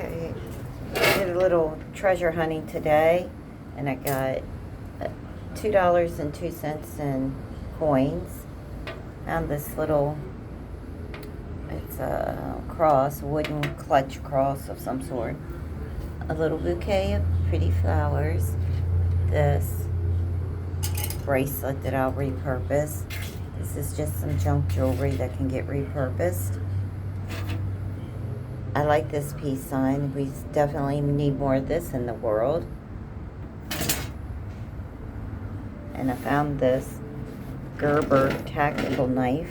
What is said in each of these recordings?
Okay, did a little treasure hunting today, and I got $2.02 in coins. Found this little, it's a cross, a wooden clutch cross of some sort. A little bouquet of pretty flowers. This bracelet that I'll repurpose. This is just some junk jewelry that can get repurposed. I like this peace sign. We definitely need more of this in the world. And I found this Gerber tactical knife.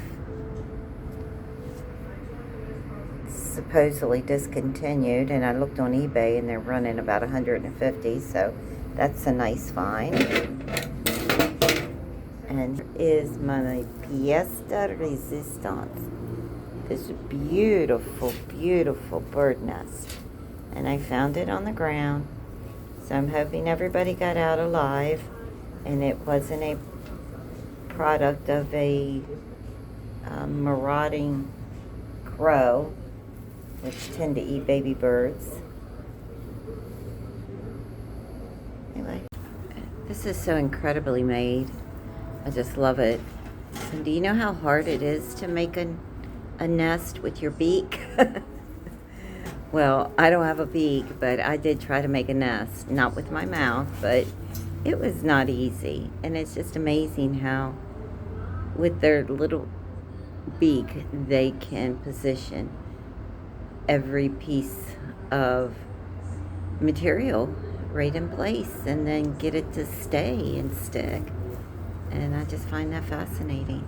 It's supposedly discontinued, and I looked on eBay and they're running about $150, so that's a nice find. And is my pièce de résistance. This beautiful, beautiful bird nest. And I found it on the ground. So I'm hoping everybody got out alive and it wasn't a product of a marauding crow, which tend to eat baby birds. Anyway, this is so incredibly made. I just love it. So do you know how hard it is to make a nest with your beak? Well, I don't have a beak, but I did try to make a nest, not with my mouth, but it was not easy. And it's just amazing how with their little beak they can position every piece of material right in place and then get it to stay and stick. And I just find that fascinating.